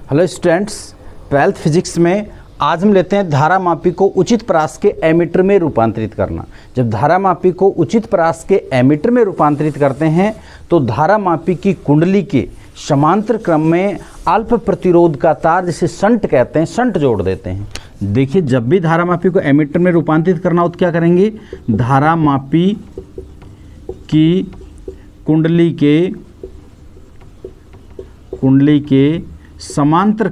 Hello students, 12th physics में आज हम लेते हैं धारा मापी को उचित परास के एमीटर में रूपांतरित करना। जब धारा मापी को उचित परास के एमीटर में रूपांतरित करते हैं तो धारा मापी की कुंडली के समांतर क्रम में अल्प प्रतिरोध का तार, जिसे शंट कहते हैं, शंट जोड़ देते हैं। देखिए, जब भी धारा मापी को एमीटर में रूपांतरित करना हो तो क्या करेंगे, धारा मापी की कुंडली के समांतर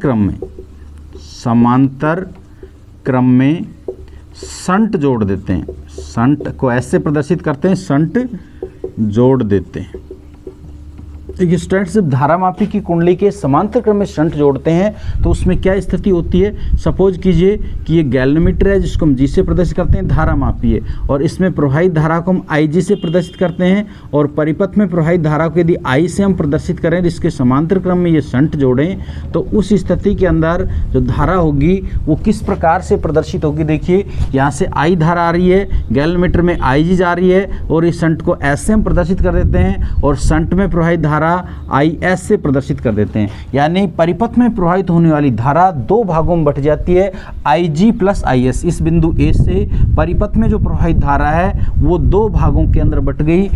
क्रम में शंट जोड़ देते हैं। शंट को ऐसे प्रदर्शित करते हैं, शंट जोड़ देते हैं। देखिए स्टूडेंट्स, जब धारा मापी की कुंडली के समांतर क्रम में शंट जोड़ते हैं तो उसमें क्या स्थिति होती है। सपोज कीजिए कि ये गैल्वेनोमीटर है जिसको हम जी से प्रदर्शित करते हैं, धारा मापी है, और इसमें प्रवाहित धारा को हम आई जी से प्रदर्शित करते हैं, और परिपथ में प्रवाहित धारा को यदि आई से हम प्रदर्शित करें जिसके समांतर क्रम में ये शंट जोड़ें तो उस स्थिति के अंदर जो धारा होगी वो किस प्रकार से प्रदर्शित होगी। देखिए, यहाँ से आई धारा आ रही है, गैल्वेनोमीटर में आई जी जा रही है, और इस शंट को ऐसे हम प्रदर्शित कर देते हैं, और शंट में प्रवाहित धारा आई एस से प्रदर्शित कर देते हैं। यानी परिपथ में प्रवाहित होने वाली धारा दो भागों में बट जाती है, आई जी प्लस आई एस। इस बिंदु ए से परिपथ में जो प्रवाहित धारा है वो दो भागों के अंदर बट गई।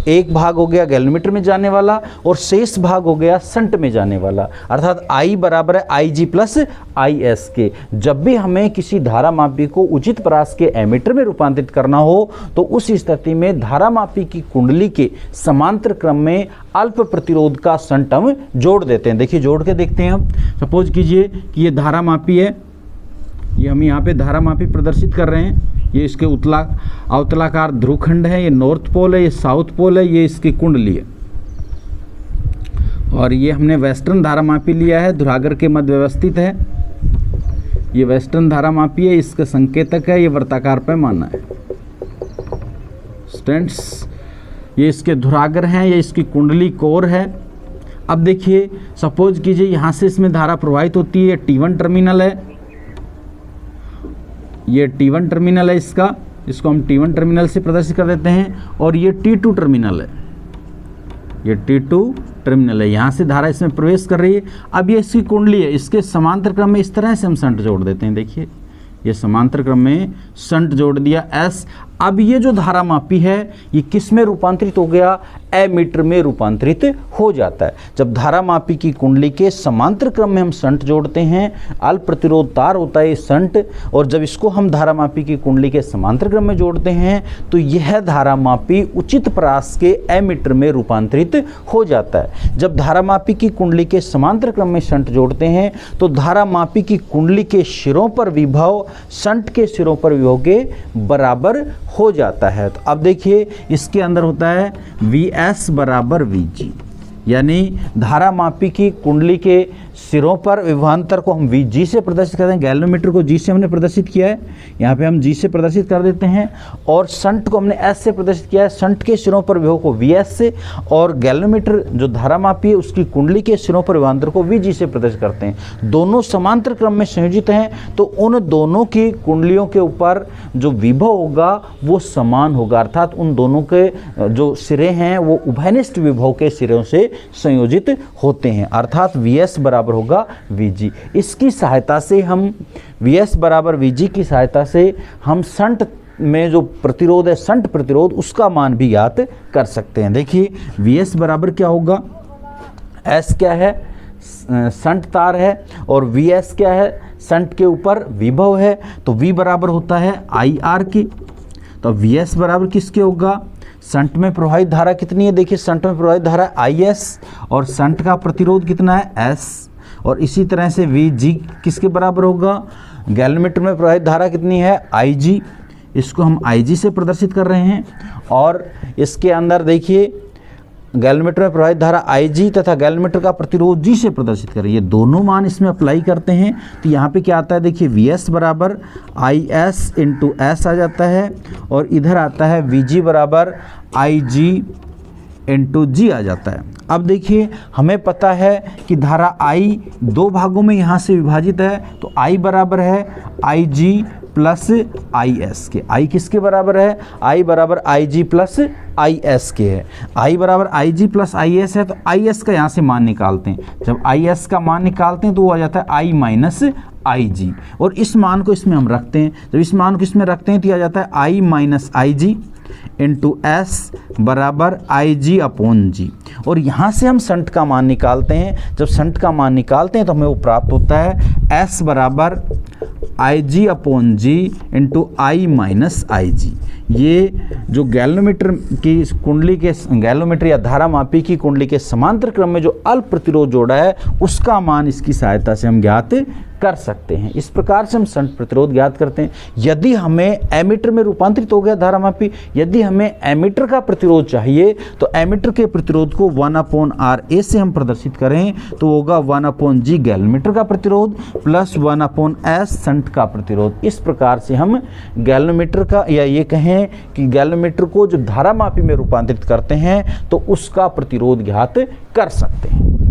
एक भाग हो गया गैल्वेनोमीटर में जाने वाला और शेष भाग हो गया शंट में जाने वाला, अर्थात I बराबर है आई जी प्लस आई एस के। जब भी हमें किसी धारा मापी को उचित परास के एमीटर में रूपांतरित करना हो तो उस स्थिति में धारा मापी की कुंडली के समांतर क्रम में अल्प प्रतिरोध का शंट हम जोड़ देते हैं। देखिए, जोड़ के देखते हैं हम। सपोज कीजिए कि ये धारा मापी है, ये हम यहाँ पे धारा मापी प्रदर्शित कर रहे हैं। ये इसके अवतलाकार ध्रुवखंड है, ये नॉर्थ पोल है, ये साउथ पोल है, ये इसकी कुंडली है, और ये हमने वेस्टर्न धारा मापी लिया है, धुरागर के मध्य व्यवस्थित है। ये वेस्टर्न धारा मापी है, इसका संकेतक है, ये वर्ताकार पैमाना है। स्टूडेंट्स, ये इसके धुरागर हैं, ये इसकी कुंडली कोर है। अब देखिए, सपोज कीजिए यहाँ से इसमें धारा प्रवाहित होती है, T1 टर्मिनल है, ये T1 टर्मिनल है इसको हम T1 टर्मिनल से प्रदर्शित कर देते हैं, और ये T2 टर्मिनल है, ये T2 टर्मिनल है। यहाँ से धारा इसमें प्रवेश कर रही है। अब ये इसकी कुंडली है, इसके समांतर क्रम में इस तरह से हम शंट जोड़ देते हैं। देखिए, ये समांतर क्रम में शंट जोड़ दिया S। अब ये जो धारा मापी है ये किस में रूपांतरित हो गया, एमीटर में रूपांतरित हो जाता है। जब धारा मापी की कुंडली के समांतर क्रम में हम शंट जोड़ते हैं, अल्प प्रतिरोध तार होता है ये शंट, और जब इसको हम धारा मापी की कुंडली के समांतर क्रम में जोड़ते हैं तो यह धारा मापी उचित परास के एमीटर में रूपांतरित हो जाता है। जब धारा मापी की कुंडली के समांतर क्रम में शंट जोड़ते हैं तो धारा मापी की कुंडली के सिरों पर विभव शंट के सिरों पर विभव के बराबर हो जाता है। तो अब देखिए, इसके अंदर होता है Vs बराबर Vg, यानी धारा मापी की कुंडली के सिरों पर विभवांतर को हम Vg से प्रदर्शित करते हैं। गैल्वेनोमीटर को G से हमने प्रदर्शित किया है, यहाँ पे हम G से प्रदर्शित कर देते हैं, और शंट को हमने S से प्रदर्शित किया है, शंट के सिरों पर विभव को Vs से, और गैल्वेनोमीटर जो धारा मापी है उसकी कुंडली के सिरों पर विभवांतर को Vg से प्रदर्शित करते हैं। दोनों समांतर क्रम में संयोजित हैं तो उन दोनों की कुंडलियों के ऊपर जो विभव होगा वो समान होगा, अर्थात उन दोनों के जो सिरे हैं वो उभयनिष्ठ विभव के सिरों से संयोजित होते हैं, अर्थात Vs बराबर होगा Vg। इसकी सहायता से हम Vs बराबर Vg की सहायता से हम शंट में जो प्रतिरोध है, शंट प्रतिरोध, उसका मान भी ज्ञात कर सकते हैं। देखिए, Vs बराबर क्या होगा, S क्या है, शंट तार है, और Vs क्या है, शंट के ऊपर विभव है, तो V बराबर होता है IR की। तो Vs बराबर किसके होगा, शंट में प्रवाहित धारा कितनी है। देखिए, शंट में प्रवाहित धारा IS और शंट का प्रतिरोध कितना है S, और इसी तरह से Vg किसके बराबर होगा, गैल्वेनोमीटर में प्रवाहित धारा कितनी है IG, इसको हम IG से प्रदर्शित कर रहे हैं, और इसके अंदर देखिए गैल्वेनोमीटर में प्रवाहित धारा IG तथा गैल्वेनोमीटर का प्रतिरोध G से प्रदर्शित करें। ये दोनों मान इसमें अप्लाई करते हैं तो यहाँ पे क्या आता है, देखिए Vs बराबर IS इंटू S आ जाता है, और इधर आता है Vg बराबर IG इंटू G आ जाता है। अब देखिए, हमें पता है कि धारा I दो भागों में यहाँ से विभाजित है, तो I बराबर है IG प्लस आई एस के। आई किसके बराबर है? आई बराबर आई जी प्लस आई एस के है। आई बराबर आई जी प्लस आई एस है, तो आई एस का यहाँ से मान निकालते हैं। जब आई एस का मान निकालते हैं तो वो आ जाता है आई माइनस आई जी, और इस मान को इसमें हम रखते हैं। जब इस मान को इसमें रखते हैं तो आ जाता है आई माइनस आई जी इंटू एस बराबर आई जी अपॉन जी, और यहाँ से हम शंट का मान निकालते हैं। जब शंट का मान निकालते हैं तो हमें वो प्राप्त होता है एस बराबर आई जी अपॉन जी इंटू आई माइनस आई जी। ये जो गैल्वेनोमीटर की कुंडली के, गैल्वेनोमीटर या धारामापी की कुंडली के समांतर क्रम में जो अल्प प्रतिरोध जोड़ा है उसका मान इसकी सहायता से हम ज्ञात कर सकते हैं। इस प्रकार से हम शंट प्रतिरोध ज्ञात करते हैं। यदि हमें एमीटर में रूपांतरित हो गया धारामापी, यदि हमें एमीटर का प्रतिरोध चाहिए तो एमीटर के प्रतिरोध को 1/RA से हम प्रदर्शित करें तो होगा 1/G गैल्वेनोमीटर का प्रतिरोध प्लस 1/S शंट का प्रतिरोध। इस प्रकार से हम गैल्वेनोमीटर का, या ये कहें कि गैल्वेनोमीटर को जब धारामापी में रूपांतरित करते हैं तो उसका प्रतिरोध ज्ञात कर सकते हैं।